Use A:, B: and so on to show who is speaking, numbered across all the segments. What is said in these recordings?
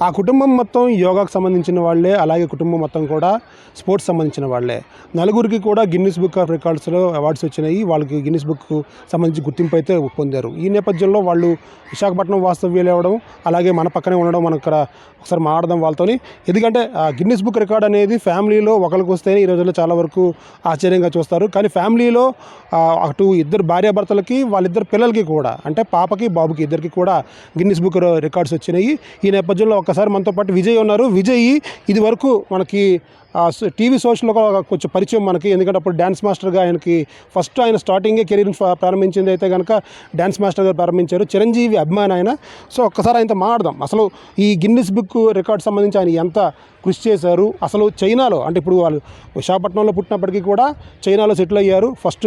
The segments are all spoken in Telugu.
A: ఆ కుటుంబం మొత్తం యోగాకు సంబంధించిన వాళ్ళే, అలాగే కుటుంబం మొత్తం కూడా స్పోర్ట్స్ సంబంధించిన వాళ్ళే. నలుగురికి కూడా గిన్నిస్ బుక్ ఆఫ్ రికార్డ్స్లో అవార్డ్స్ వచ్చినాయి. వాళ్ళకి గిన్నిస్ బుక్ సంబంధించి గుర్తింపు అయితే పొందారు. ఈ నేపథ్యంలో వాళ్ళు విశాఖపట్నం వాస్తవ్యులు అవ్వడం, అలాగే మన పక్కనే ఉండడం, మనం ఇక్కడ ఒకసారి మాట్లాడదాం వాళ్ళతోని. ఎందుకంటే గిన్నిస్ బుక్ రికార్డ్ అనేది ఫ్యామిలీలో ఒకరికి వస్తేనే ఈ రోజుల్లో చాలా వరకు ఆశ్చర్యంగా చూస్తారు. కానీ ఫ్యామిలీలో అటు ఇద్దరు భార్యాభర్తలకి, వాళ్ళిద్దరు పిల్లలకి కూడా, అంటే పాపకి బాబుకి ఇద్దరికి కూడా గిన్నిస్ బుక్ రికార్డ్స్ వచ్చినాయి. ఈ నేపథ్యంలో ఒక్కసారి మనతో పాటు విజయ్ ఉన్నారు. విజయ్ ఇది వరకు మనకి టీవీ సోషల్లో కొంచెం పరిచయం మనకి, ఎందుకంటే అప్పుడు డ్యాన్స్ మాస్టర్గా ఆయనకి ఫస్ట్ ఆయన స్టార్టింగే కెరీర్ని ప్రారంభించింది అయితే కనుక డ్యాన్స్ మాస్టర్గా ప్రారంభించారు. చిరంజీవి అభిమాని ఆయన. సో ఒక్కసారి ఆయనతో మాట్లాడదాం. అసలు ఈ గిన్నిస్ బుక్ రికార్డ్ సంబంధించి ఆయన ఎంత కృషి చేశారు, అసలు చైనాలో, అంటే ఇప్పుడు వాళ్ళు విశాఖపట్నంలో పుట్టినప్పటికీ కూడా చైనాలో సెటిల్ అయ్యారు. ఫస్ట్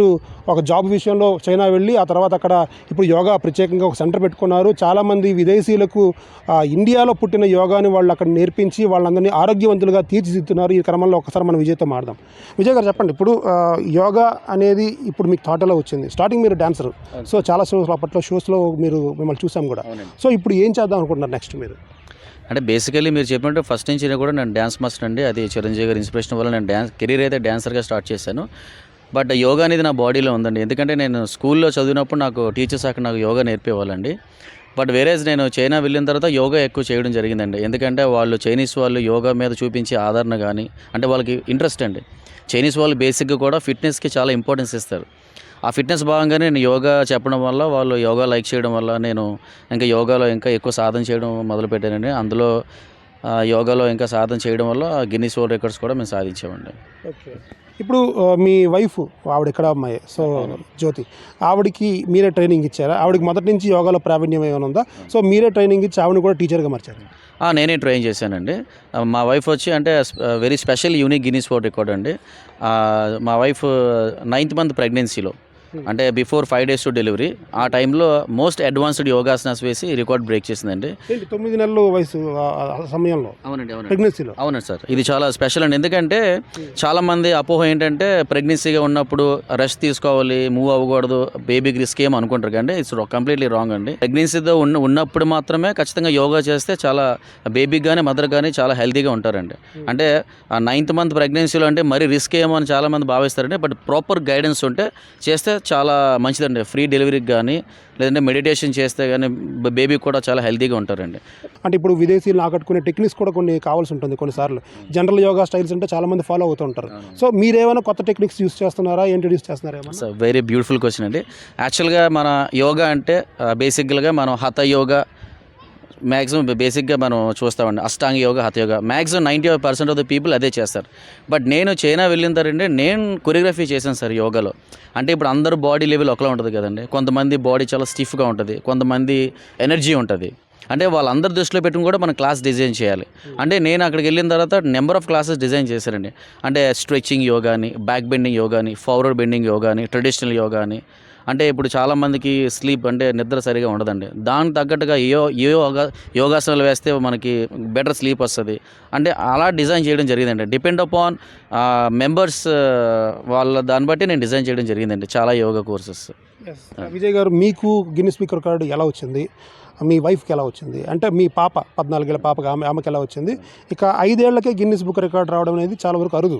A: ఒక జాబ్ విషయంలో చైనా వెళ్ళి, ఆ తర్వాత అక్కడ ఇప్పుడు యోగా ప్రత్యేకంగా ఒక సెంటర్ పెట్టుకున్నారు. చాలామంది విదేశీయులకు ఇండియాలో పుట్టిన యోగాని వాళ్ళు అక్కడ నేర్పించి వాళ్ళందరినీ ఆరోగ్యవంతులుగా తీర్చిదిద్దుతున్నారు. ఈ క్రమంలో ఒకసారి మనం విజయ్తో మాట్లాడదాం. విజయ్ గారు చెప్పండి, ఇప్పుడు యోగా అనేది ఇప్పుడు మీకు థాట్ ఎలా వచ్చింది? స్టార్టింగ్ మీరు డాన్సర్, సో చాలా షోస్ అప్పట్లో షోస్లో మిమ్మల్ని చూసాం కూడా. సో ఇప్పుడు ఏం చేద్దాం అనుకుంటున్నారు నెక్స్ట్ మీరు?
B: అంటే బేసికలీ మీరు చెప్పినట్టు ఫస్ట్ నుంచి కూడా నేను డ్యాన్స్ మాస్టర్ అండి. అది చిరంజీవి గారి ఇన్స్పిరేషన్ వల్ల నేను కెరీర్ అయితే డ్యాన్సర్గా స్టార్ట్ చేశాను. బట్ యోగా అనేది నా బాడీలో ఉందండి. ఎందుకంటే నేను స్కూల్లో చదివినప్పుడు నాకు టీచర్స్ అక్కడ నాకు యోగా నేర్పేవాళ్ళండి. బట్ వేరేజ్ నేను చైనా వెళ్ళిన తర్వాత యోగా ఎక్కువ చేయడం జరిగిందండి. ఎందుకంటే వాళ్ళు చైనీస్ వాళ్ళు యోగా మీద చూపించే ఆదరణ కానీ, అంటే వాళ్ళకి ఇంట్రెస్ట్ అండి. చైనీస్ వాళ్ళు బేసిక్గా కూడా ఫిట్నెస్కి చాలా ఇంపార్టెన్స్ ఇస్తారు. ఆ ఫిట్నెస్ భాగంగానే నేను యోగా చెప్పడం వల్ల, వాళ్ళు యోగా లైక్ చేయడం వల్ల నేను ఇంకా యోగాలో ఇంకా ఎక్కువ సాధన చేయడం మొదలుపెట్టానండి. అందులో యోగాలో ఇంకా సాధన చేయడం వల్ల గిన్నిస్ వరల్డ్ రికార్డ్స్ కూడా మేము సాధించామండి.
A: ఓకే. ఇప్పుడు మీ వైఫ్, ఆవిడ ఇక్కడ అమ్మాయి, సో జ్యోతి, ఆవిడకి మీరే ట్రైనింగ్ ఇచ్చారా? ఆవిడకి మొదటి నుంచి యోగాలో ప్రావీణ్యం ఏమైనా ఉందా? సో మీరే ట్రైనింగ్ ఇచ్చి ఆవిడని కూడా టీచర్గా మార్చారు?
B: నేనే ట్రైన్ చేశానండి. మా వైఫ్ వచ్చి అంటే very special unique Guinness world record అండి. మా వైఫ్ 9th మంత్ ప్రెగ్నెన్సీలో, అంటే బిఫోర్ 5 days టు డెలివరీ, ఆ టైంలో మోస్ట్ అడ్వాన్స్డ్ యోగాసనాస్ వేసి రికార్డ్ బ్రేక్ చేసిందండి.
A: 9 నెలల వయసు సమయంలో?
B: అవునండి, అవునండి,
A: ప్రెగ్నెన్సీలో.
B: అవునండి సార్. ఇది చాలా స్పెషల్ అండి. ఎందుకంటే చాలామంది అపోహ ఏంటంటే ప్రెగ్నెన్సీగా ఉన్నప్పుడు రెస్ట్ తీసుకోవాలి, మూవ్ అవ్వకూడదు, బేబీకి రిస్క్ ఏమో అనుకుంటారు. కానీ ఇట్స్ కంప్లీట్లీ రాంగ్ అండి. ప్రెగ్నెన్సీతో ఉన్నప్పుడు మాత్రమే ఖచ్చితంగా యోగా చేస్తే చాలా బేబీకి కానీ మదర్ కానీ చాలా హెల్తీగా ఉంటారండి. అంటే ఆ 9th మంత్ ప్రెగ్నెన్సీలో అంటే మరీ రిస్క్ ఏమో అని చాలామంది భావిస్తారండి. బట్ ప్రాపర్ గైడెన్స్ ఉంటే చేస్తే చాలా మంచిదండి. ఫ్రీ డెలివరీకి కానీ, లేదంటే మెడిటేషన్ చేస్తే కానీ బేబీ కూడా చాలా హెల్తీగా ఉంటారండి.
A: అంటే ఇప్పుడు విదేశీయులు ఆకట్టుకునే టెక్నిక్స్ కూడా కొన్ని కావాల్సి ఉంటుంది కొన్నిసార్లు. జనరల్ యోగా స్టైల్స్ అంటే చాలామంది ఫాలో అవుతూ ఉంటారు. సో మీరేమైనా కొత్త టెక్నిక్స్ యూస్ చేస్తున్నారా, ఇంట్రడ్యూస్ చేస్తున్నారా?
B: వెరీ బ్యూటిఫుల్ క్వశ్చన్ అండి. యాక్చువల్గా మన యోగా అంటే బేసిక్గా మనం హఠ యోగా మ్యాక్సిమం బేసిక్గా మనం చూస్తామండి. Ashtanga yoga, Hatha yoga maximum 95% of the people అదే చేస్తారు. బట్ నేను చైనా వెళ్ళిన తర్వాత నేను కొరియోగ్రఫీ చేశాను సార్ యోగాలో. అంటే ఇప్పుడు అందరూ బాడీ లెవెల్ ఒకలా ఉంటుంది కదండి. కొంతమంది బాడీ చాలా స్టిఫ్గా ఉంటుంది, కొంతమంది ఎనర్జీ ఉంటుంది. అంటే వాళ్ళందరి దృష్టిలో పెట్టుకుని కూడా మనం క్లాస్ డిజైన్ చేయాలి. అంటే నేను అక్కడికి వెళ్ళిన తర్వాత నెంబర్ ఆఫ్ క్లాసెస్ డిజైన్ చేశానండి. అంటే స్ట్రెచ్చింగ్ యోగాని, బ్యాక్ బెండింగ్ యోగాని, ఫార్వర్డ్ బెండింగ్ యోగాని, ట్రెడిషనల్ యోగాని. అంటే ఇప్పుడు చాలామందికి స్లీప్ అంటే నిద్ర సరిగా ఉండదండి. దానికి తగ్గట్టుగా యోగాసనాలు వేస్తే మనకి బెటర్ స్లీప్ వస్తుంది. అంటే అలా డిజైన్ చేయడం జరిగిందండి. డిపెండ్ అపాన్ మెంబర్స్ వాళ్ళ దాన్ని బట్టి నేను డిజైన్ చేయడం జరిగిందండి చాలా యోగా కోర్సెస్.
A: విజయ్ గారు, మీకు గిన్నిస్ బుక్ రికార్డు ఎలా వచ్చింది? మీ వైఫ్కి ఎలా వచ్చింది? అంటే మీ పాప 14 ఏళ్ళ పాపకి ఆమెకి ఎలా వచ్చింది? ఇక 5 ఏళ్లకే గిన్నిస్ బుక్ రికార్డ్ రావడం అనేది చాలా వరకు అరుదు.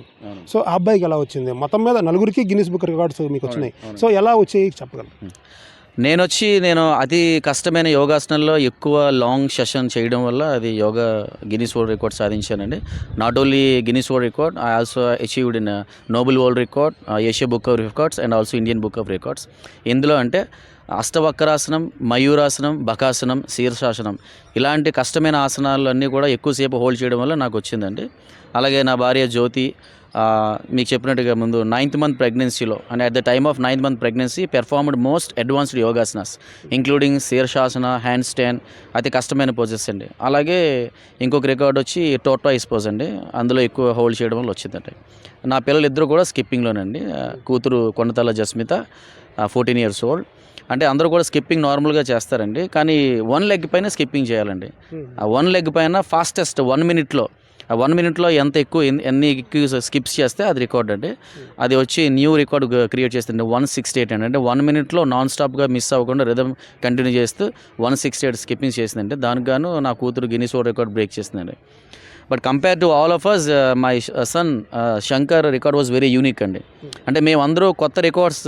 A: సో ఆ అబ్బాయికి ఎలా వచ్చింది? మొత్తం మీద నలుగురికి గిన్నిస్ బుక్ రికార్డ్స్ మీకు వచ్చినాయి. సో ఎలా వచ్చాయి చెప్పగలరు?
B: నేను అతి కష్టమైన యోగాసనంలో ఎక్కువ లాంగ్ సెషన్ చేయడం వల్ల అది యోగా గిన్నిస్ వరల్డ్ రికార్డ్ సాధించానండి. Not only Guinness world record, I also achieved in Nobel world record, Asia book of records and also Indian book of records. ఇందులో అంటే అష్టవక్రాసనం, మయూరాసనం, బకాసనం, శీర్షాసనం ఇలాంటి కష్టమైన ఆసనాలు అన్నీ కూడా ఎక్కువసేపు హోల్డ్ చేయడం వల్ల నాకు వచ్చిందండి. అలాగే నా భార్య జ్యోతి మీకు చెప్పినట్టుగా ముందు 9th మంత్ ప్రెగ్నెన్సీలో, and at the time of 9th month pregnancy performed most advanced yogasanas including Shirshasana, hand stand, అతి కష్టమైన పోజెస్ అండి. అలాగే ఇంకొక రికార్డ్ వచ్చి టోర్టాయిస్ పోజ్ అండి, అందులో ఎక్కువ హోల్డ్ చేయడం వల్ల వచ్చిందండి. నా పిల్లలు ఇద్దరు కూడా స్కిప్పింగ్లోనండి. కూతురు కొండతల జస్మిత 14 years old. అంటే అందరూ కూడా స్కిప్పింగ్ నార్మల్గా చేస్తారండి, కానీ 1 leg పైన స్కిప్పింగ్ చేయాలండి. ఆ 1 leg పైన ఫాస్టెస్ట్ 1 minute ఆ 1 మినిట్లో ఎంత ఎక్కువ ఎన్ని ఎక్కువ స్కిప్స్ చేస్తే అది రికార్డ్ అండి. అది వచ్చి న్యూ రికార్డ్ క్రియేట్ చేస్తుంది 168 అండి. అంటే 1 మినిట్లో నాన్ స్టాప్గా మిస్ అవ్వకుండా రిథమ్ కంటిన్యూ చేస్తూ 168 స్కిప్పింగ్ చేసిందండి. దానికి గాను నా కూతురు గిన్నిస్ వరల్డ్ రికార్డ్ బ్రేక్ చేసిందండి. But compare to all of us my son Shankar record was very unique అండి. అంటే మేము అందరూ కొత్త రికార్డ్స్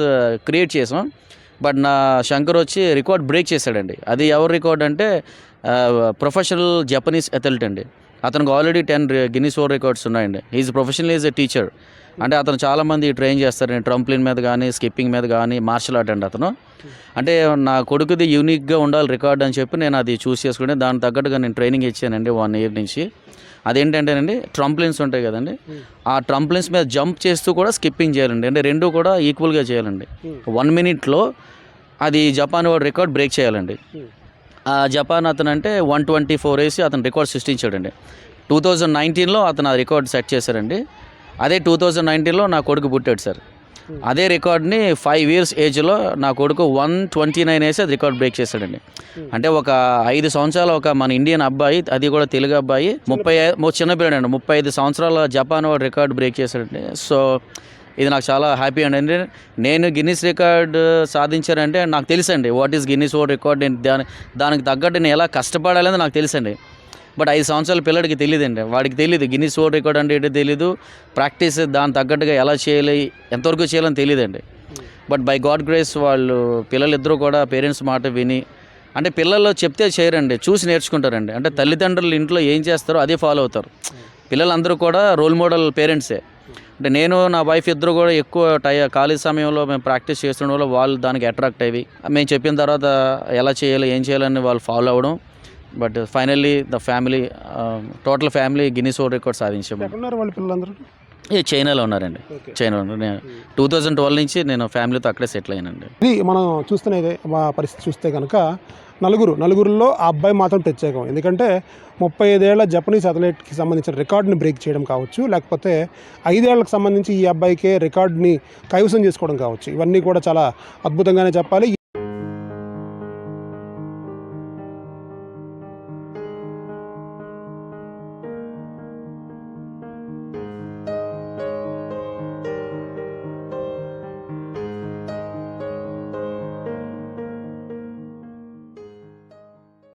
B: క్రియేట్ చేసాం. బట్ నా శంకర్ వచ్చి రికార్డ్ బ్రేక్ చేశాడండి. అది ఎవరి రికార్డ్ అంటే ప్రొఫెషనల్ జపనీస్ అథ్లెట్ అండి. అతనికి ఆల్రెడీ 10 గిన్నిస్ వరల్డ్ రికార్డ్స్ ఉన్నాయండి. Is professional is a teacher. అంటే అతను చాలామంది ట్రైన్ చేస్తారండి, ట్రంప్లిన్ మీద కానీ స్కిప్పింగ్ మీద కానీ మార్షల్ ఆర్ట్ అండి అతను. అంటే నా కొడుకుది యూనిక్గా ఉండాలి రికార్డ్ అని చెప్పి నేను అది చూస్ చేసుకుంటే దానికి తగ్గట్టుగా నేను ట్రైనింగ్ ఇచ్చానండి 1 ఇయర్ నుంచి. అదేంటంటేనండి ట్రంప్లిన్స్ ఉంటాయి కదండి, ఆ ట్రంప్లిన్స్ మీద జంప్ చేస్తూ కూడా స్కిప్పింగ్ చేయాలండి. అంటే రెండు కూడా ఈక్వల్గా చేయాలండి. 1 మినిట్లో అది జపాన్ వరల్డ్ రికార్డ్ బ్రేక్ చేయాలండి. ఆ జపాన్ అతను అంటే 124 వేసి అతను రికార్డ్ సృష్టించాడండి. 2019లో అతను ఆ రికార్డ్ సెట్ చేశారండి. అదే 2019లో నా కొడుకు పుట్టాడు సార్. అదే రికార్డ్ని 5 ఇయర్స్ ఏజ్లో నా కొడుకు 129 వేసి అది రికార్డ్ బ్రేక్ చేశాడండి. అంటే ఒక 5 సంవత్సరాల ఒక మన ఇండియన్ అబ్బాయి, అది కూడా తెలుగు అబ్బాయి, చిన్నపిల్లాడు అండి, 35 సంవత్సరాల జపాన్ వాడు రికార్డ్ బ్రేక్ చేశాడండి. సో ఇది నాకు చాలా హ్యాపీ అండి. నేను గిన్నిస్ రికార్డ్ సాధించానంటే నాకు తెలుసండి what is Guinness world record. నేను దానికి తగ్గట్టు నేను ఎలా కష్టపడాలని నాకు తెలుసండి. బట్ 5 సంవత్సరాల పిల్లడికి తెలియదండి, వాడికి తెలియదు గిన్నిస్ వరల్డ్ రికార్డ్ అంటే ఏంటో తెలియదు, ప్రాక్టీస్ దాని తగ్గట్టుగా ఎలా చేయాలి, ఎంతవరకు చేయాలని తెలియదండి. బట్ బై గాడ్ గ్రేస్ వాళ్ళు పిల్లలిద్దరూ కూడా పేరెంట్స్ మాట విని, అంటే పిల్లలు చెప్తే చేయరండి, చూసి నేర్చుకుంటారండి. అంటే తల్లిదండ్రులు ఇంట్లో ఏం చేస్తారో అదే ఫాలో అవుతారు. పిల్లలందరూ కూడా రోల్ మోడల్ పేరెంట్సే. అంటే నేను నా వైఫ్ ఇద్దరు కూడా ఎక్కువ ఖాళీ సమయంలో మేము ప్రాక్టీస్ చేస్తుండడం వల్ల వాళ్ళు దానికి అట్రాక్ట్ అయ్యి మేము చెప్పిన తర్వాత ఎలా చేయాలి ఏం చేయాలని వాళ్ళు ఫాలో అవ్వడం. But finally the family, total family Guinness world record సాధించాము.
A: వాళ్ళ పిల్లలందరూ
B: చైనాలో ఉన్నారండి. చైనాలో ఉన్నారు. నేను 2012 నుంచి నేను ఫ్యామిలీతో అక్కడే సెటిల్ అయ్యానండి.
A: ఇది మనం చూస్తున్నదే మా పరిస్థితి చూస్తే కనుక నలుగురిలో ఆ అబ్బాయి మాత్రం ప్రత్యేకం. ఎందుకంటే 35 ఏళ్ల జపనీస్ అథ్లెట్కి సంబంధించిన రికార్డుని బ్రేక్ చేయడం కావచ్చు, లేకపోతే 5 ఏళ్లకు సంబంధించి ఈ అబ్బాయికే రికార్డుని కైవసం చేసుకోవడం కావచ్చు. ఇవన్నీ కూడా చాలా అద్భుతంగానే చెప్పాలి.